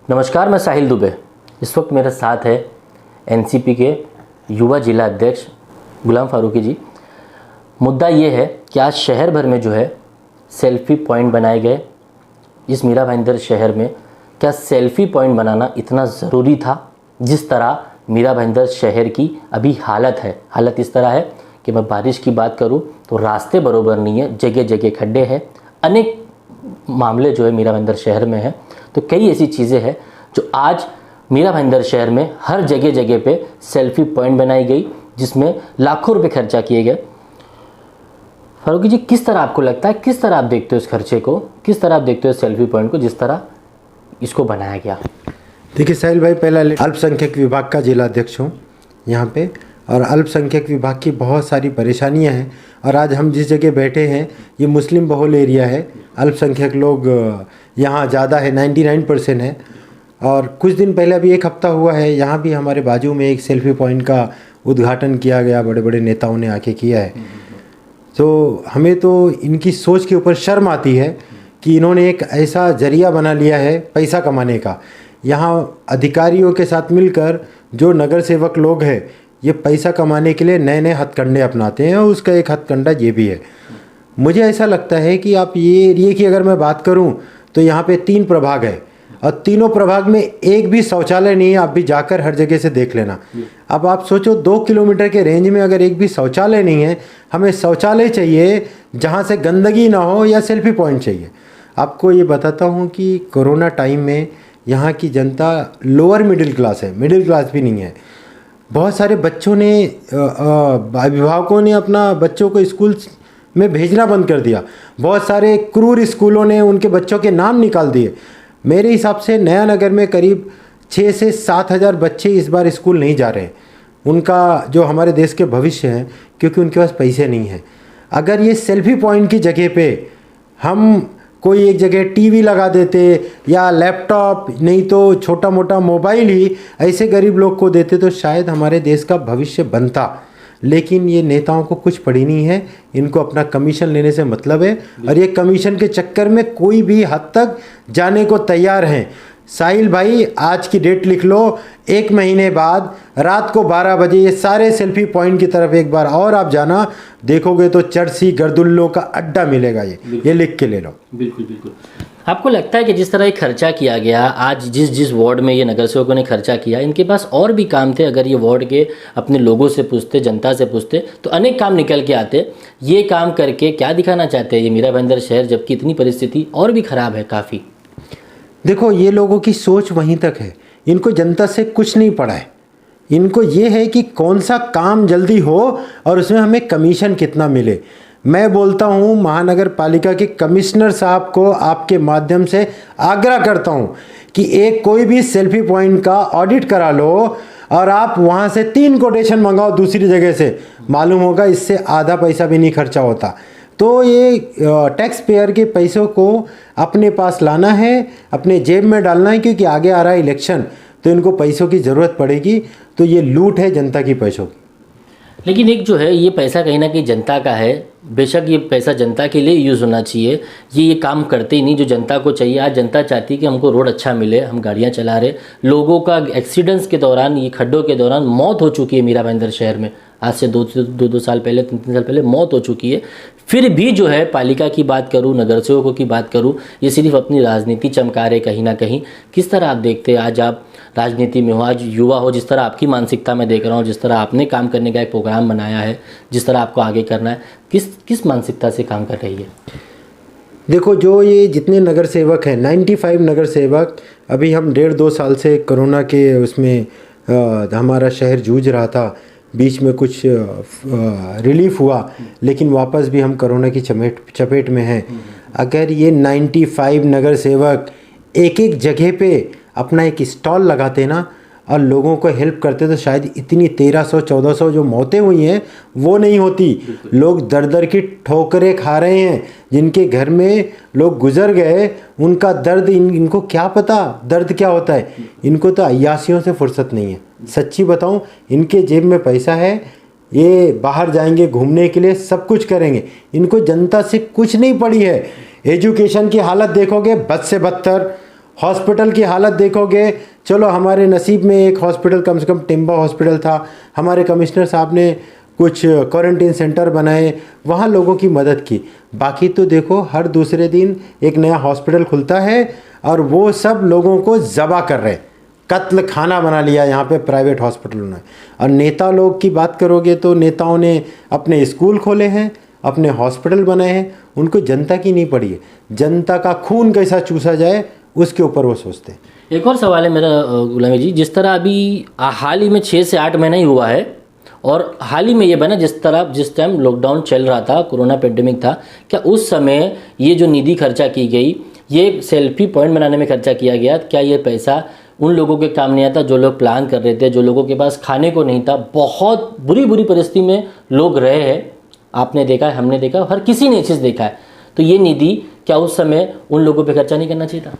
नमस्कार, मैं साहिल दुबे। इस वक्त मेरे साथ है एनसीपी के युवा जिला अध्यक्ष गुलाम फारूकी जी। मुद्दा ये है कि आज शहर भर में जो है सेल्फी पॉइंट बनाए गए। इस मीरा भाईंदर शहर में क्या सेल्फी पॉइंट बनाना इतना ज़रूरी था? जिस तरह मीरा भाईंदर शहर की अभी हालत इस तरह है कि मैं बारिश की बात करूं तो रास्ते बरोबर नहीं है, जगह जगह खड्डे हैं, अनेक मामले जो है मीरा भाईंदर शहर में है। तो कई ऐसी चीज़ें हैं जो आज मीरा भाईंदर शहर में हर जगह जगह पे सेल्फी पॉइंट बनाई गई, जिसमें लाखों रुपए खर्चा किए गए। फारूकी जी, किस तरह आपको लगता है, किस तरह आप देखते हो इस खर्चे को, किस तरह आप देखते हो सेल्फी पॉइंट को, जिस तरह इसको बनाया गया? देखिए साहिल भाई, पहला अल्पसंख्यक विभाग का जिला अध्यक्ष हूँ यहाँ पे, और अल्पसंख्यक विभाग की बहुत सारी परेशानियाँ हैं। और आज हम जिस जगह बैठे हैं ये मुस्लिम बहुल एरिया है, अल्पसंख्यक लोग यहाँ ज़्यादा है, 99% है। और कुछ दिन पहले अभी एक हफ्ता हुआ है, यहाँ भी हमारे बाजू में एक सेल्फी पॉइंट का उद्घाटन किया गया, बड़े बड़े नेताओं ने आके किया है। तो हमें तो इनकी सोच के ऊपर शर्म आती है कि इन्होंने एक ऐसा जरिया बना लिया है पैसा कमाने का। यहाँ अधिकारियों के साथ मिलकर जो नगर सेवक लोग हैं ये पैसा कमाने के लिए नए नए हथकंडे अपनाते हैं, और उसका एक हथकंडा ये भी है। मुझे ऐसा लगता है कि आप ये एरिए की अगर मैं बात करूं तो यहाँ पे 3 प्रभाग है, और तीनों प्रभाग में एक भी शौचालय नहीं है। आप भी जाकर हर जगह से देख लेना। अब आप सोचो 2 किलोमीटर के रेंज में अगर एक भी शौचालय नहीं है, हमें शौचालय चाहिए जहाँ से गंदगी ना हो, या सेल्फी पॉइंट चाहिए। आपको ये बताता हूँ कि कोरोना टाइम में यहाँ की जनता लोअर मिडिल क्लास है, मिडिल क्लास भी नहीं है। बहुत सारे बच्चों ने अभिभावकों ने अपना बच्चों को स्कूल में भेजना बंद कर दिया। बहुत सारे क्रूर स्कूलों ने उनके बच्चों के नाम निकाल दिए। मेरे हिसाब से नया नगर में करीब 6 से 7 हज़ार बच्चे इस बार स्कूल नहीं जा रहे हैं। उनका जो हमारे देश के भविष्य हैं, क्योंकि उनके पास पैसे नहीं हैं। अगर ये सेल्फी पॉइंट की जगह पे हम कोई एक जगह टीवी लगा देते, या लैपटॉप नहीं तो छोटा मोटा मोबाइल ही ऐसे गरीब लोग को देते, तो शायद हमारे देश का भविष्य बनता। लेकिन ये नेताओं को कुछ पड़ी नहीं है, इनको अपना कमीशन लेने से मतलब है, और ये कमीशन के चक्कर में कोई भी हद तक जाने को तैयार हैं। साहिल भाई, आज की डेट लिख लो, 1 महीने बाद रात को 12 बजे ये सारे सेल्फी पॉइंट की तरफ एक बार और आप जाना, देखोगे तो चरसी गर्दुल्लों का अड्डा मिलेगा। ये लिख के ले लो। बिल्कुल बिल्कुल। आपको लगता है कि जिस तरह ये खर्चा किया गया, आज जिस वार्ड में ये नगर सेवकों ने खर्चा किया, इनके पास और भी काम थे। अगर ये वार्ड के अपने लोगों से पूछते, जनता से पूछते, तो अनेक काम निकल के आते। ये काम करके क्या दिखाना चाहते हैं ये मीरा भाईंदर शहर, जबकि इतनी परिस्थिति और भी ख़राब है काफ़ी? देखो, ये लोगों की सोच वहीं तक है, इनको जनता से कुछ नहीं पड़ा है। इनको ये है कि कौन सा काम जल्दी हो और उसमें हमें कमीशन कितना मिले। मैं बोलता हूँ महानगर पालिका के कमिश्नर साहब को आपके माध्यम से आग्रह करता हूँ कि एक कोई भी सेल्फी पॉइंट का ऑडिट करा लो, और आप वहाँ से 3 कोटेशन मंगाओ दूसरी जगह से। मालूम होगा इससे आधा पैसा भी नहीं खर्चा होता। तो ये टैक्स पेयर के पैसों को अपने पास लाना है, अपने जेब में डालना है, क्योंकि आगे आ रहा है इलेक्शन, तो इनको पैसों की ज़रूरत पड़ेगी। तो ये लूट है जनता की पैसों की। लेकिन एक जो है ये पैसा कहीं ना कहीं जनता का है। बेशक ये पैसा जनता के लिए यूज़ होना चाहिए, ये काम करते ही नहीं जो जनता को चाहिए। आज जनता चाहती है कि हमको रोड अच्छा मिले, हम गाड़ियाँ चला रहे। लोगों का एक्सीडेंट्स के दौरान, ये खड्डों के दौरान मौत हो चुकी है मीरा भाईंदर शहर में। आज से 2 साल पहले, 3 साल पहले मौत हो चुकी है। फिर भी जो है पालिका की बात करूँ, नगर सेवकों की बात करूँ, ये सिर्फ अपनी राजनीति चमका रहे कहीं ना कहीं। किस तरह आप देखते हैं, आज आप राजनीति में हो, आज युवा हो, जिस तरह आपकी मानसिकता में देख रहा हूँ, जिस तरह आपने काम करने का एक प्रोग्राम बनाया है, जिस तरह आपको आगे करना है, किस मानसिकता से काम कर रही है? देखो, जो ये जितने नगर सेवक हैं, 95 नगर सेवक, अभी हम 1.5-2 साल से कोरोना के उसमें हमारा शहर जूझ रहा था। बीच में कुछ रिलीफ हुआ, लेकिन वापस भी हम कोरोना की चपेट में हैं। अगर ये 95 नगर सेवक एक एक जगह पे अपना एक स्टॉल लगाते ना और लोगों को हेल्प करते, तो शायद इतनी 1300-1400 जो मौतें हुई हैं वो नहीं होती। लोग दर दर की ठोकरें खा रहे हैं, जिनके घर में लोग गुजर गए, उनका दर्द इनको क्या पता दर्द क्या होता है। इनको तो अय्यासियों से फुर्सत नहीं है। सच्ची बताऊं, इनके जेब में पैसा है, ये बाहर जाएंगे घूमने के लिए, सब कुछ करेंगे। इनको जनता से कुछ नहीं पड़ी है। एजुकेशन की हालत देखोगे बद से बदतर, हॉस्पिटल की हालत देखोगे, चलो हमारे नसीब में एक हॉस्पिटल कम से कम टिम्बा हॉस्पिटल था, हमारे कमिश्नर साहब ने कुछ क्वारंटीन सेंटर बनाए, वहाँ लोगों की मदद की। बाकी तो देखो हर दूसरे दिन एक नया हॉस्पिटल खुलता है और वो सब लोगों को ज़बा कर रहे, कत्ल खाना बना लिया यहाँ पे प्राइवेट हॉस्पिटलों ने। और नेता लोग की बात करोगे तो नेताओं ने अपने स्कूल खोले हैं, अपने हॉस्पिटल बनाए हैं, उनको जनता की नहीं पड़ी है, जनता का खून कैसा चूसा जाए उसके ऊपर वो सोचते हैं। एक और सवाल है मेरा गुलाम जी, जिस तरह अभी हाल ही में 6 से 8 महीना ही हुआ है और हाल ही में ये बना जिस टाइम लॉकडाउन चल रहा था, कोरोना पेंडेमिक था, क्या उस समय ये जो निधि खर्चा की गई, ये सेल्फी पॉइंट बनाने में खर्चा किया गया? क्या ये पैसा उन लोगों के काम नहीं आता जो लोग प्लान कर रहे थे, जो लोगों के पास खाने को नहीं था, बहुत बुरी परिस्थिति में लोग रहे हैं? आपने देखा है, हमने देखा, हर किसी ने ये चीज़ देखा है। तो ये निधि क्या उस समय उन लोगों पे खर्चा नहीं करना चाहिए था?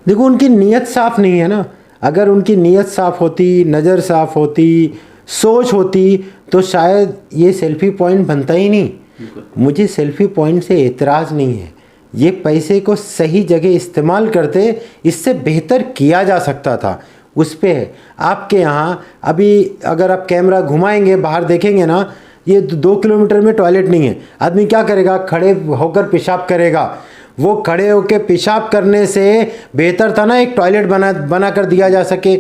देखो उनकी नीयत साफ नहीं है ना। अगर उनकी नीयत साफ होती, नज़र साफ होती, सोच होती, तो शायद ये सेल्फी पॉइंट बनता ही नहीं। मुझे सेल्फी पॉइंट से एतराज़ नहीं है, ये पैसे को सही जगह इस्तेमाल करते, इससे बेहतर किया जा सकता था, उस पे है। आपके यहाँ अभी अगर आप कैमरा घुमाएंगे, बाहर देखेंगे ना, ये 2 किलोमीटर में टॉयलेट नहीं है। आदमी क्या करेगा? खड़े होकर पेशाब करेगा। वो खड़े होकर पेशाब करने से बेहतर था ना एक टॉयलेट बना कर दिया जा सके।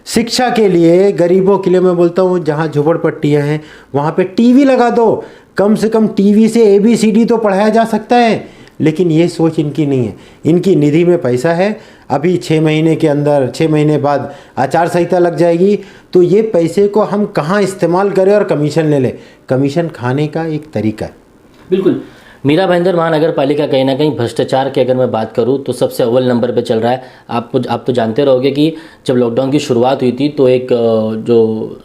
शिक्षा के लिए, गरीबों के लिए मैं बोलता हूँ, जहाँ झोपड़पट्टियाँ हैं वहाँ पे टीवी लगा दो, कम से कम टीवी से ABCD तो पढ़ाया जा सकता है। लेकिन ये सोच इनकी नहीं है। इनकी निधि में पैसा है, अभी 6 महीने के अंदर, 6 महीने बाद आचार संहिता लग जाएगी, तो ये पैसे को हम कहाँ इस्तेमाल करें और कमीशन ले लें। कमीशन खाने का एक तरीका है। बिल्कुल। मीरा भाईंदर महानगर पालिका कहीं ना कहीं भ्रष्टाचार की अगर मैं बात करूं तो सबसे अव्वल नंबर पे चल रहा है। आप तो जानते रहोगे कि जब लॉकडाउन की शुरुआत हुई थी तो एक जो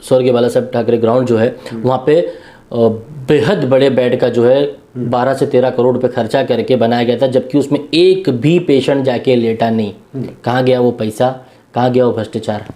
स्वर्गीय बाला साहब ठाकरे ग्राउंड जो है वहाँ पे बेहद बड़े बेड का जो है 12 से 13 करोड़ रुपए खर्चा करके बनाया गया था, जबकि उसमें एक भी पेशेंट जाके लेटा नहीं। कहाँ गया वो पैसा, कहाँ गया वो भ्रष्टाचार?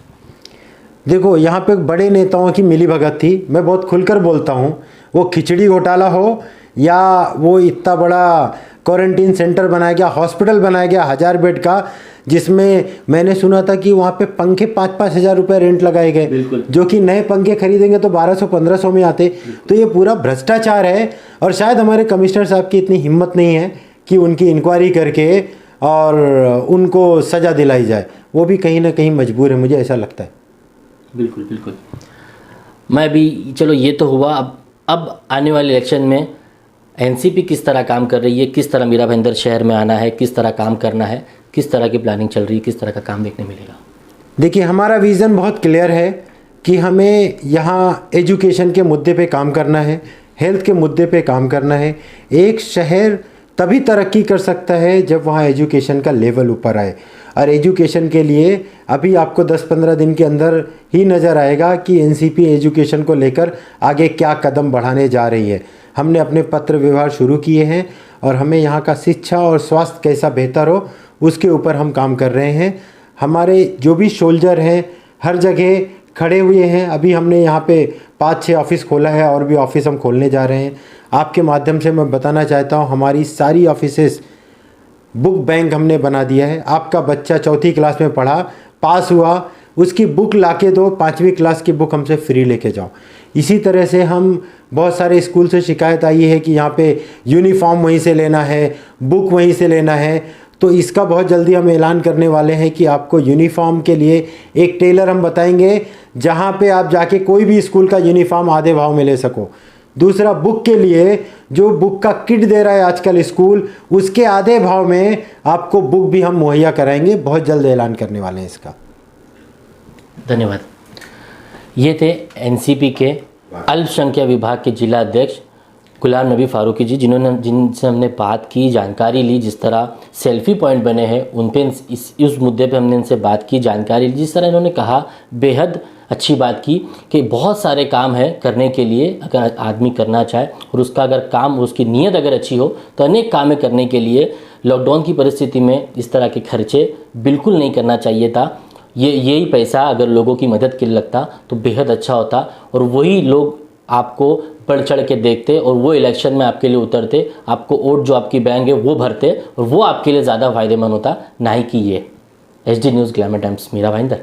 देखो यहाँ पे बड़े नेताओं की मिलीभगत थी। मैं बहुत खुलकर बोलता हूँ, वो खिचड़ी घोटाला हो या वो इतना बड़ा क्वारंटीन सेंटर बनाया गया, हॉस्पिटल बनाया गया 1000 बेड का, जिसमें मैंने सुना था कि वहाँ पे पंखे 5-5 हज़ार रुपये रेंट लगाए गए, जो कि नए पंखे खरीदेंगे तो 1200-1500 में आते। तो ये पूरा भ्रष्टाचार है। और शायद हमारे कमिश्नर साहब की इतनी हिम्मत नहीं है कि उनकी इंक्वायरी करके और उनको सज़ा दिलाई जाए। वो भी कहीं ना कहीं मजबूर है, मुझे ऐसा लगता है। बिल्कुल बिल्कुल। मैं भी, चलो ये तो हुआ। अब आने वाले इलेक्शन में एनसीपी किस तरह काम कर रही है, किस तरह मीरा भाईंदर शहर में आना है, किस तरह काम करना है, किस तरह की प्लानिंग चल रही है, किस तरह का काम देखने मिलेगा? देखिए हमारा विज़न बहुत क्लियर है कि हमें यहाँ एजुकेशन के मुद्दे पे काम करना है, हेल्थ के मुद्दे पे काम करना है। एक शहर तभी तरक्की कर सकता है जब वहाँ एजुकेशन का लेवल ऊपर आए। और एजुकेशन के लिए अभी आपको 10-15 दिन के अंदर ही नज़र आएगा कि एनसीपी एजुकेशन को लेकर आगे क्या कदम बढ़ाने जा रही है। हमने अपने पत्र व्यवहार शुरू किए हैं और हमें यहाँ का शिक्षा और स्वास्थ्य कैसा बेहतर हो उसके ऊपर हम काम कर रहे हैं। हमारे जो भी सोल्जर हैं हर जगह खड़े हुए हैं। अभी हमने यहाँ पे 5-6 ऑफिस खोला है और भी ऑफिस हम खोलने जा रहे हैं। आपके माध्यम से मैं बताना चाहता हूँ, हमारी सारी ऑफिसेस बुक बैंक हमने बना दिया है। आपका बच्चा 4th क्लास में पढ़ा, पास हुआ, उसकी बुक लाके दो, 5वीं क्लास की बुक हमसे फ्री लेके जाओ। इसी तरह से हम बहुत सारे स्कूल से शिकायत आई है कि यहाँ पे यूनिफॉर्म वहीं से लेना है, बुक वहीं से लेना है, तो इसका बहुत जल्दी हम ऐलान करने वाले हैं कि आपको यूनिफॉर्म के लिए एक टेलर हम बताएंगे जहाँ पे आप जाके कोई भी स्कूल का यूनिफॉर्म आधे भाव में ले सको। दूसरा, बुक के लिए जो बुक का किट दे रहा है आजकल स्कूल, उसके आधे भाव में आपको बुक भी हम मुहैया कराएंगे। बहुत जल्द ऐलान करने वाले हैं इसका। धन्यवाद। ये थे एनसीपी के अल्पसंख्यक विभाग के जिला अध्यक्ष गुलाम नबी फारूकी जी, जिनसे हमने बात की, जानकारी ली। जिस तरह सेल्फी पॉइंट बने हैं उन पे इस मुद्दे पे हमने इनसे बात की, जानकारी ली। जिस तरह इन्होंने कहा, बेहद अच्छी बात की कि बहुत सारे काम है करने के लिए, अगर आदमी करना चाहे और उसका अगर काम, उसकी नीयत अगर अच्छी हो तो अनेक काम करने के लिए लॉकडाउन की परिस्थिति में इस तरह के खर्चे बिल्कुल नहीं करना चाहिए था। यही पैसा अगर लोगों की मदद के लिए लगता तो बेहद अच्छा होता और वही लोग आपको बढ़ चढ़ के देखते और वो इलेक्शन में आपके लिए उतरते, आपको वोट जो आपकी बैंक है वो भरते और वो आपके लिए ज़्यादा फायदेमंद होता, ना ही कि ये। HD News Glamour Times Mira Bhayandar.